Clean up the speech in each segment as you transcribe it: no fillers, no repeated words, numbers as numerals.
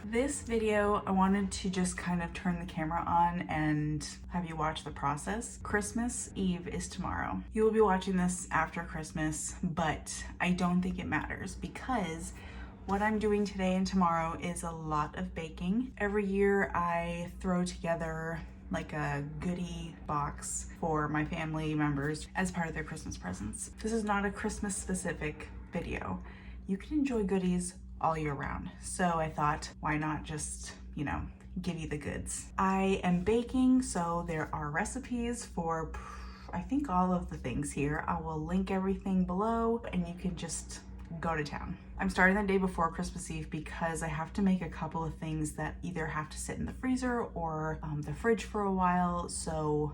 This video, I wanted to just kind of turn the camera on and have you watch the process. Christmas Eve is tomorrow. You will be watching this after Christmas, but I don't think it matters because what I'm doing today and tomorrow is a lot of baking. Every year I throw together like a goodie box for my family members as part of their Christmas presents. This is not a Christmas specific video. You can enjoy goodies all year round. So I thought, why not just, give you the goods. I am baking, so there are recipes for, I think, all of the things here. I will link everything below and you can just go to town. I'm starting the day before Christmas Eve because I have to make a couple of things that either have to sit in the freezer or the fridge for a while, so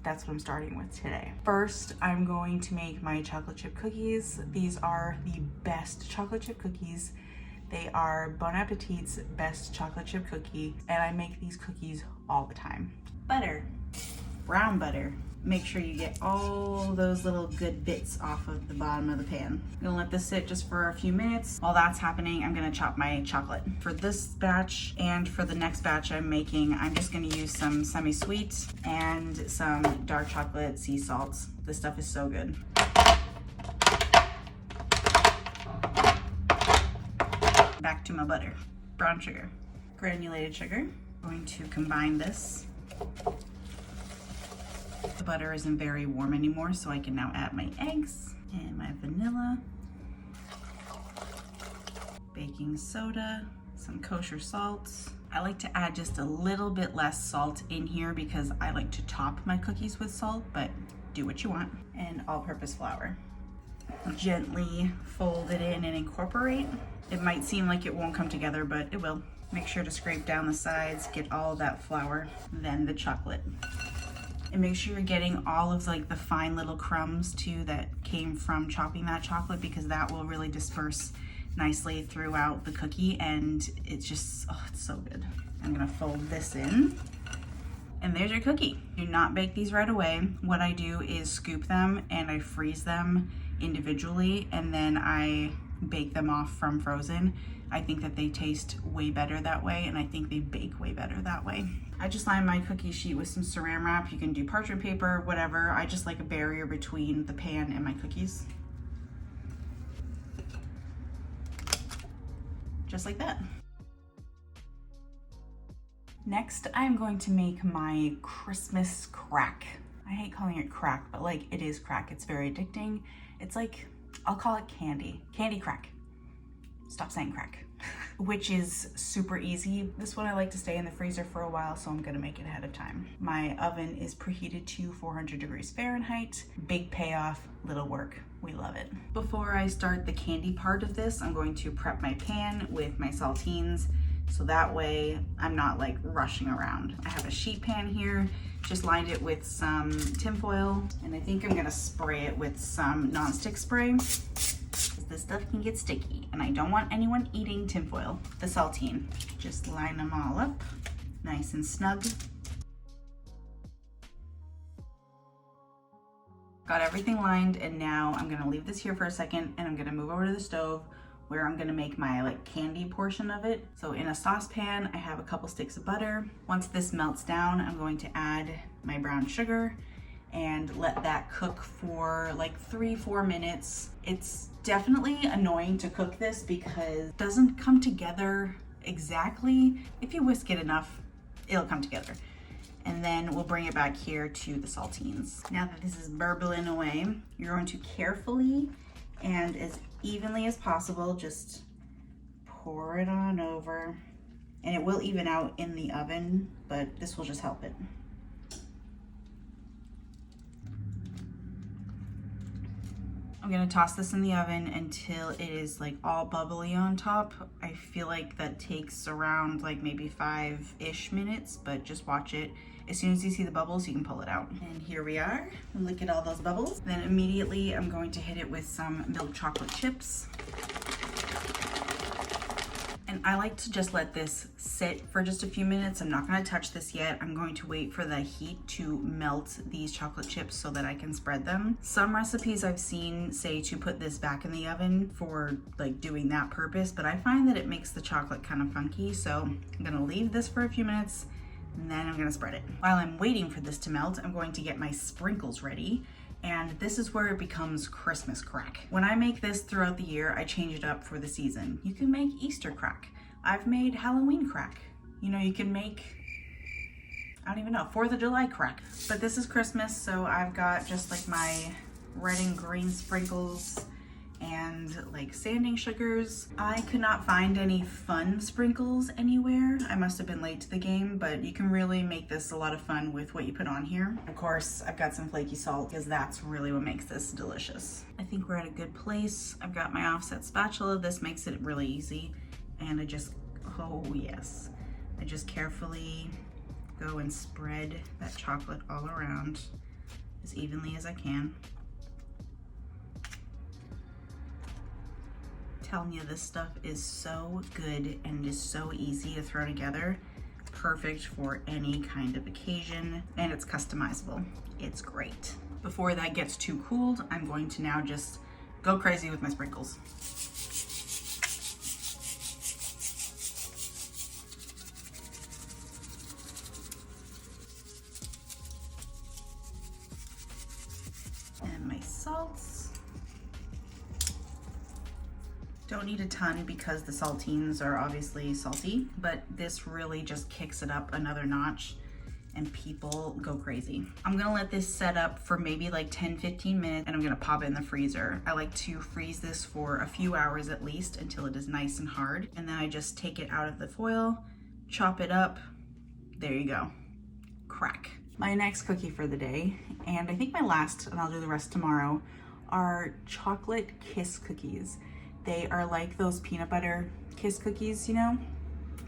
that's what I'm starting with today. First, I'm going to make my chocolate chip cookies. These are the best chocolate chip cookies. They are Bon Appetit's best chocolate chip cookie, and I make these cookies all the time. Butter, brown butter. Make sure you get all those little good bits off of the bottom of the pan. I'm gonna let this sit just for a few minutes. While that's happening, I'm gonna chop my chocolate. For this batch and for the next batch I'm making, I'm just gonna use some semi-sweet and some dark chocolate sea salt. This stuff is so good. Back to my butter. Brown sugar, granulated sugar. I'm going to combine this. The butter isn't very warm anymore, so I can now add my eggs and my vanilla, baking soda, some kosher salt. I like to add just a little bit less salt in here because I like to top my cookies with salt, but do what you want. And all-purpose flour. Gently fold it in and incorporate. It might seem like it won't come together, but it will. Make sure to scrape down the sides, get all that flour, then the chocolate. And make sure you're getting all of like the fine little crumbs too that came from chopping that chocolate, because that will really disperse nicely throughout the cookie, and it's just, oh, it's so good. I'm gonna fold this in, and there's your cookie. Do not bake these right away. What I do is scoop them and I freeze them individually, and then I bake them off from frozen. I think that they taste way better that way, and I think they bake way better that way. I just line my cookie sheet with some saran wrap. You can do parchment paper, whatever. I just like a barrier between the pan and my cookies. Just like that. Next, I'm going to make my Christmas crack. I hate calling it crack, but like it is crack. It's very addicting. It's like, I'll call it candy. Candy crack. Stop saying crack. Which is super easy. This one I like to stay in the freezer for a while, so I'm gonna make it ahead of time. My oven is preheated to 400 degrees Fahrenheit. Big payoff, little work. We love it. Before I start the candy part of this, I'm going to prep my pan with my saltines, so that way I'm not like rushing around. I have a sheet pan here, just lined it with some tinfoil, and I think I'm gonna spray it with some nonstick spray. This stuff can get sticky, and I don't want anyone eating tinfoil. The saltine, just line them all up nice and snug. Got everything lined, and now I'm gonna leave this here for a second, and I'm gonna move over to the stove where I'm gonna make my like candy portion of it. So in a saucepan, I have a couple sticks of butter. Once this melts down, I'm going to add my brown sugar and let that cook for like 3-4 minutes. It's definitely annoying to cook this because it doesn't come together exactly. If you whisk it enough, it'll come together. And then we'll bring it back here to the saltines. Now that this is burbling away, you're going to carefully and as evenly as possible just pour it on over. And it will even out in the oven, but this will just help it. I'm gonna toss this in the oven until it is like all bubbly on top. I feel like that takes around like maybe 5-ish minutes, but just watch it. As soon as you see the bubbles, you can pull it out. And here we are. Look at all those bubbles. Then immediately I'm going to hit it with some milk chocolate chips. And And I like to just let this sit for just a few minutes. I'm not gonna touch this yet. I'm going to wait for the heat to melt these chocolate chips so that I can spread them. Some recipes I've seen say to put this back in the oven for like doing that purpose, but I find that it makes the chocolate kind of funky. So I'm gonna leave this for a few minutes and then I'm gonna spread it. While I'm waiting for this to melt, I'm going to get my sprinkles ready. And this is where it becomes Christmas crack. When I make this throughout the year, I change it up for the season. You can make Easter crack. I've made Halloween crack. You know, you can make, I don't even know, 4th of July crack. But this is Christmas, so I've got just like my red and green sprinkles and like sanding sugars. I could not find any fun sprinkles anywhere. I must have been late to the game, but you can really make this a lot of fun with what you put on here. Of course, I've got some flaky salt because that's really what makes this delicious. I think we're at a good place. I've got my offset spatula. This makes it really easy. And I just, oh yes, I just carefully go and spread that chocolate all around as evenly as I can. Telling you, this stuff is so good and is so easy to throw together. Perfect for any kind of occasion, and it's customizable. It's great. Before that gets too cooled, I'm going to now just go crazy with my sprinkles. And my salts. Don't need a ton because the saltines are obviously salty, but this really just kicks it up another notch and people go crazy. I'm gonna let this set up for maybe like 10-15 minutes and I'm gonna pop it in the freezer. I like to freeze this for a few hours at least until it is nice and hard. And then I just take it out of the foil, chop it up. There you go, crack. My next cookie for the day, and I think my last, and I'll do the rest tomorrow, are chocolate kiss cookies. They are like those peanut butter kiss cookies, you know?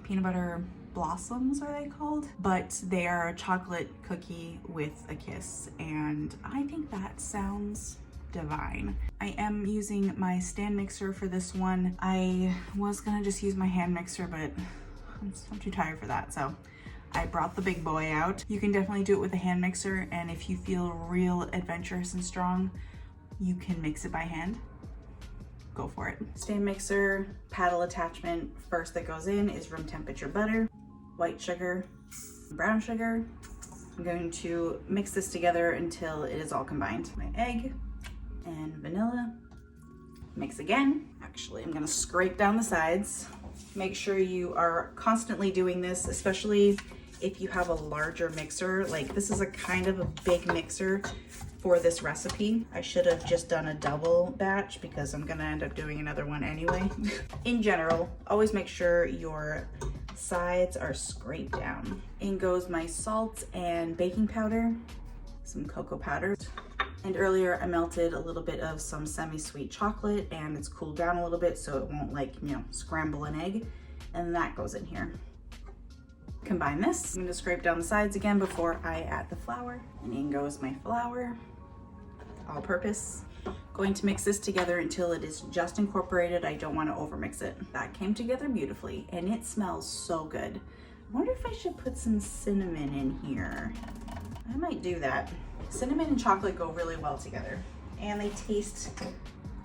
Peanut butter blossoms are they called? But they are a chocolate cookie with a kiss, and I think that sounds divine. I am using my stand mixer for this one. I was gonna just use my hand mixer, but I'm too tired for that, so I brought the big boy out. You can definitely do it with a hand mixer, and if you feel real adventurous and strong, you can mix it by hand. Go for it. Stand mixer, paddle attachment. First that goes in is room temperature butter, white sugar, brown sugar. I'm going to mix this together until it is all combined. My egg and vanilla. Mix again. Actually, I'm gonna scrape down the sides. Make sure you are constantly doing this, especially if you have a larger mixer. Like this is a kind of a big mixer for this recipe. I should have just done a double batch because I'm gonna end up doing another one anyway. In general, always make sure your sides are scraped down. In goes my salt and baking powder, some cocoa powder. And earlier I melted a little bit of some semi-sweet chocolate and it's cooled down a little bit so it won't like, you know, scramble an egg. And that goes in here. Combine this. I'm gonna scrape down the sides again before I add the flour. And in goes my flour, all purpose. Going to mix this together until it is just incorporated. I don't want to overmix it. That came together beautifully and it smells so good. I wonder if I should put some cinnamon in here. I might do that. Cinnamon and chocolate go really well together and they taste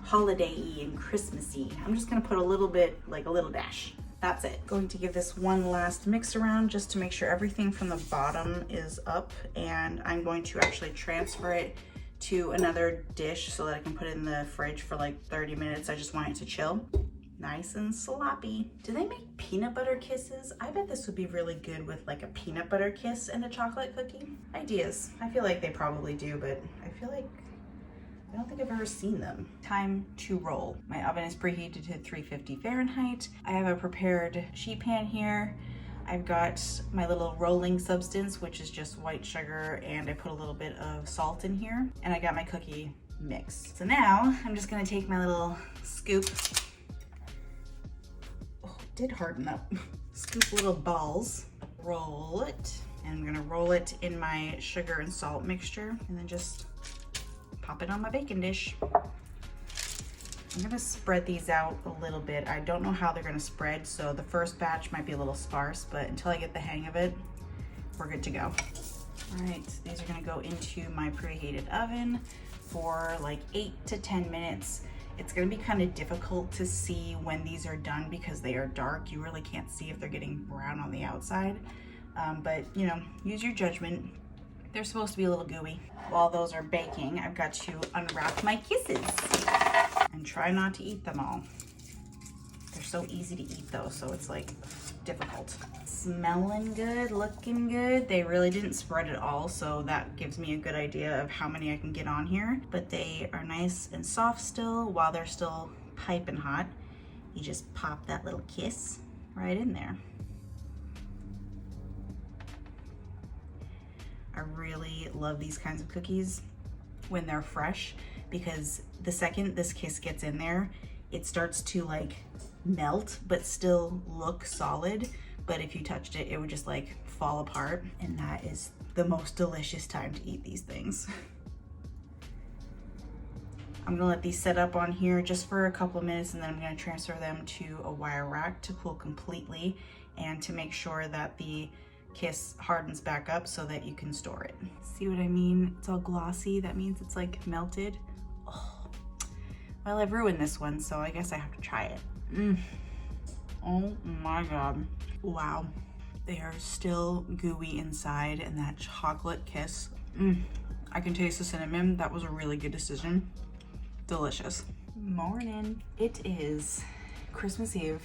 holiday-y and Christmassy. I'm just gonna put a little bit, like a little dash. That's it. Going to give this one last mix around just to make sure everything from the bottom is up, and I'm going to actually transfer it to another dish so that I can put it in the fridge for like 30 minutes. I just want it to chill. Nice and sloppy. Do they make peanut butter kisses? I bet this would be really good with like a peanut butter kiss and a chocolate cookie. Ideas. I feel like they probably do, but I feel like I don't think I've ever seen them. Time to roll. My oven is preheated to 350 Fahrenheit. I have a prepared sheet pan here. I've got my little rolling substance, which is just white sugar, and I put a little bit of salt in here. And I got my cookie mix. So now I'm just gonna take my little scoop. Oh, it did harden up. Scoop little balls, roll it, and I'm gonna roll it in my sugar and salt mixture, and then just pop it on my baking dish. I'm gonna spread these out a little bit. I don't know how they're gonna spread, so the first batch might be a little sparse, but until I get the hang of it, we're good to go. All right, these are gonna go into my preheated oven for like 8 to 10 minutes. It's gonna be kind of difficult to see when these are done because they are dark. You really can't see if they're getting brown on the outside, but you know, use your judgment. They're supposed to be a little gooey. While those are baking, I've got to unwrap my kisses and try not to eat them all. They're so easy to eat though, so it's like difficult. Smelling good, looking good. They really didn't spread at all, so that gives me a good idea of how many I can get on here. But they are nice and soft still while they're still piping hot. You just pop that little kiss right in there. I really love these kinds of cookies when they're fresh, because the second this kiss gets in there, it starts to like melt but still look solid. But if you touched it, it would just like fall apart, and that is the most delicious time to eat these things. I'm gonna let these set up on here just for a couple of minutes, and then I'm gonna transfer them to a wire rack to cool completely and to make sure that the kiss hardens back up so that you can store it. See what I mean? It's all glossy. That means it's like melted. Oh. Well, I've ruined this one, so I guess I have to try it. Oh my God. Wow. They are still gooey inside, and that chocolate kiss. I can taste the cinnamon. That was a really good decision. Delicious. Morning. It is Christmas Eve.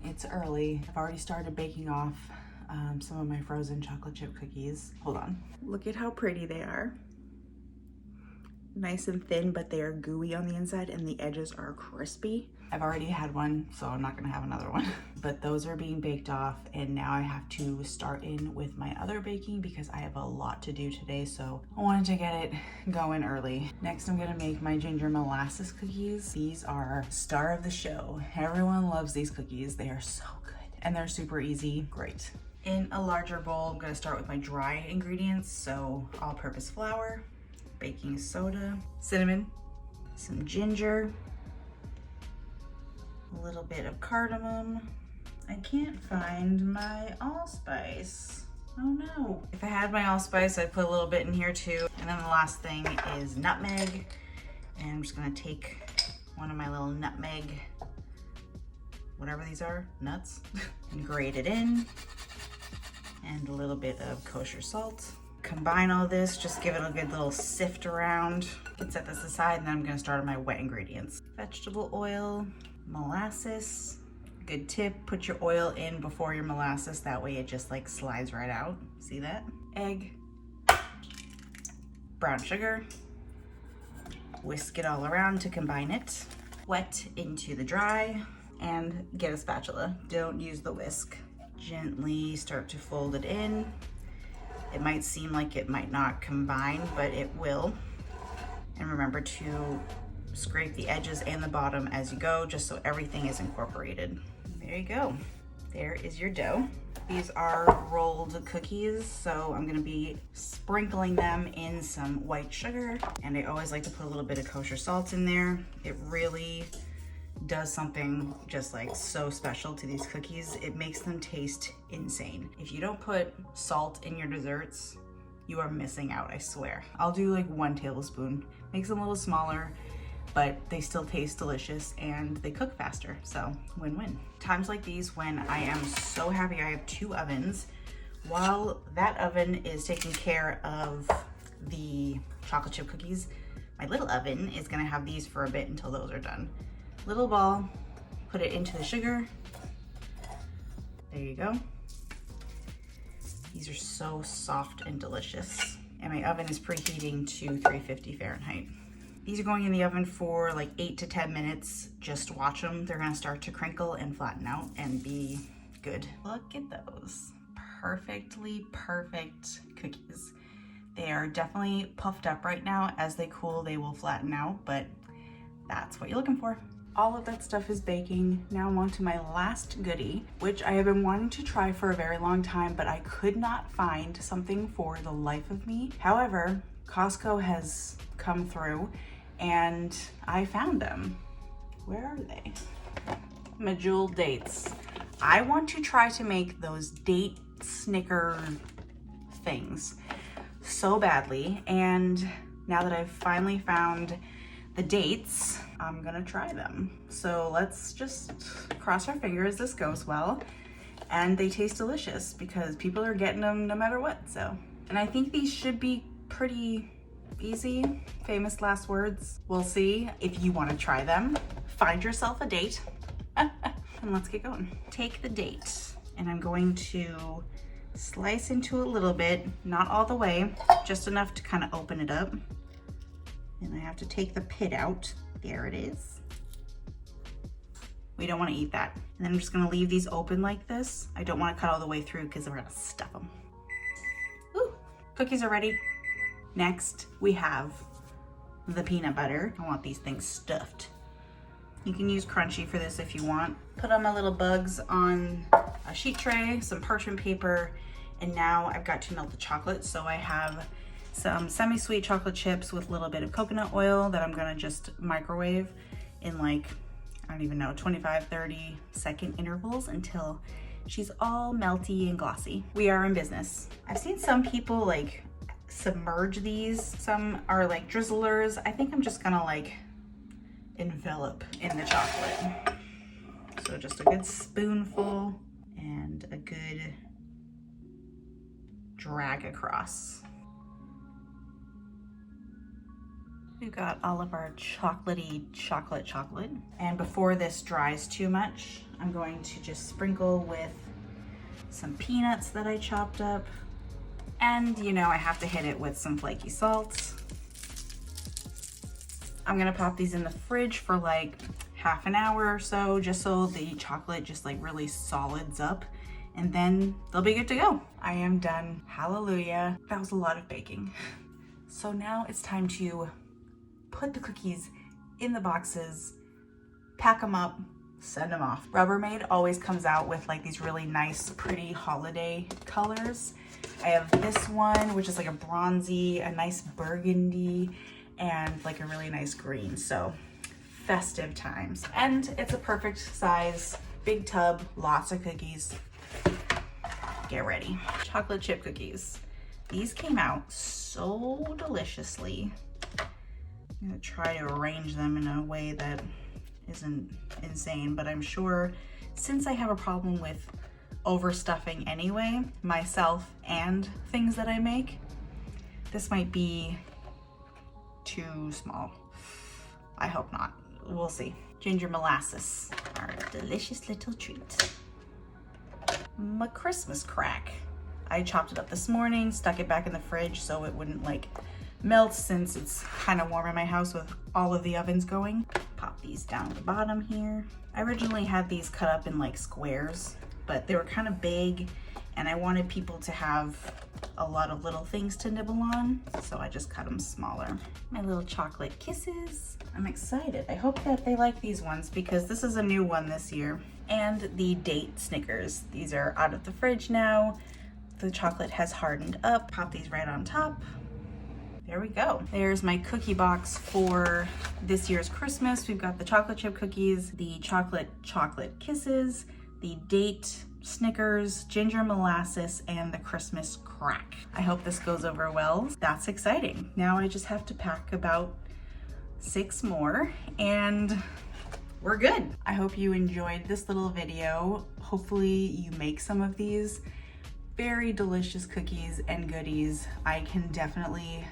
It's early. I've already started baking off some of my frozen chocolate chip cookies. Hold on. Look at how pretty they are. Nice and thin, but they are gooey on the inside and the edges are crispy. I've already had one, so I'm not gonna have another one. But those are being baked off, and now I have to start in with my other baking because I have a lot to do today, so I wanted to get it going early. Next, I'm gonna make my ginger molasses cookies. These are star of the show. Everyone loves these cookies. They are so good, and they're super easy. Great. In a larger bowl, I'm gonna start with my dry ingredients, so all-purpose flour, baking soda, cinnamon, some ginger, a little bit of cardamom. I can't find my allspice. Oh no. If I had my allspice, I'd put a little bit in here too. And then the last thing is nutmeg. And I'm just gonna take one of my little nutmeg, whatever these are, nuts, and grate it in. And a little bit of kosher salt. Combine all this, just give it a good little sift around. Can set this aside, and then I'm gonna start on my wet ingredients. Vegetable oil, molasses. Good tip, put your oil in before your molasses, that way it just like slides right out. See that? Egg, brown sugar, whisk it all around to combine it. Wet into the dry, and get a spatula. Don't use the whisk. Gently start to fold it in. It might seem like it might not combine, but it will. And remember to scrape the edges and the bottom as you go, just so everything is incorporated. There you go. There is your dough. These are rolled cookies, so I'm gonna be sprinkling them in some white sugar. And I always like to put a little bit of kosher salt in there. It really does something just like so special to these cookies. It makes them taste insane. If you don't put salt in your desserts, you are missing out, I swear. I'll do like 1 tablespoon. Makes them a little smaller, but they still taste delicious and they cook faster, so win-win. Times like these when I am so happy I have 2 ovens, while that oven is taking care of the chocolate chip cookies, my little oven is gonna have these for a bit until those are done. Little ball, put it into the sugar. There you go. These are so soft and delicious. And my oven is preheating to 350 Fahrenheit. These are going in the oven for like 8 to 10 minutes. Just watch them. They're gonna start to crinkle and flatten out and be good. Look at those. Perfectly perfect cookies. They are definitely puffed up right now. As they cool, they will flatten out, but that's what you're looking for. All of that stuff is baking. Now I'm on to my last goodie, which I have been wanting to try for a very long time, but I could not find something for the life of me. However, Costco has come through and I found them. Where are they? Snickers Dates. I want to try to make those date Snicker things so badly, and now that I've finally found the dates, I'm gonna try them. So let's just cross our fingers this goes well and they taste delicious because people are getting them no matter what. So, and I think these should be pretty easy. Famous last words. We'll see. If you want to try them, find yourself a date and let's get going. Take the date and I'm going to slice into a little bit, not all the way, just enough to kind of open it up. And I have to take the pit out. There it is. We don't want to eat that. And then I'm just going to leave these open like this. I don't want to cut all the way through because we're going to stuff them. Ooh, cookies are ready. Next, we have the peanut butter. I want these things stuffed. You can use crunchy for this if you want. Put all my little bugs on a sheet tray, some parchment paper, and now I've got to melt the chocolate. So I have some semi-sweet chocolate chips with a little bit of coconut oil that I'm gonna just microwave in like, I don't even know, 25, 30 second intervals until she's all melty and glossy. We are in business. I've seen some people like submerge these. Some are like drizzlers. I think I'm just gonna like envelop in the chocolate. So just a good spoonful and a good drag across. We've got all of our chocolatey chocolate. And before this dries too much, I'm going to just sprinkle with some peanuts that I chopped up. And you know, I have to hit it with some flaky salt. I'm gonna pop these in the fridge for like half an hour or so, just so the chocolate just like really solids up, and then they'll be good to go. I am done. Hallelujah. That was a lot of baking. So now it's time to put the cookies in the boxes, pack them up, send them off. Rubbermaid always comes out with like these really nice, pretty holiday colors. I have this one, which is like a bronzy, a nice burgundy, and like a really nice green. So festive times. And it's a perfect size, big tub, lots of cookies. Get ready. Chocolate chip cookies. These came out so deliciously. I'm gonna try to arrange them in a way that isn't insane, but I'm sure since I have a problem with overstuffing anyway, myself and things that I make, this might be too small. I hope not. We'll see. Ginger molasses are a delicious little treat. My Christmas crack. I chopped it up this morning, stuck it back in the fridge so it wouldn't like melt since it's kind of warm in my house with all of the ovens going. Pop these down the bottom here. I originally had these cut up in like squares, but they were kind of big and I wanted people to have a lot of little things to nibble on, so I just cut them smaller. My little chocolate kisses. I'm excited. I hope that they like these ones because this is a new one this year. And the date Snickers. These are out of the fridge now. The chocolate has hardened up. Pop these right on top. There we go. There's my cookie box for this year's Christmas. We've got the chocolate chip cookies, the chocolate kisses, the date Snickers, ginger molasses, and the Christmas crack. I hope this goes over well. That's exciting. Now I just have to pack about 6 more and we're good. I hope you enjoyed this little video. Hopefully you make some of these very delicious cookies and goodies. I can definitely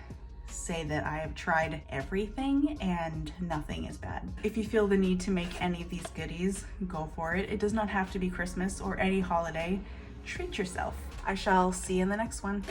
say that I have tried everything and nothing is bad. If you feel the need to make any of these goodies, go for it. It does not have to be Christmas or any holiday. Treat yourself. I shall see you in the next one.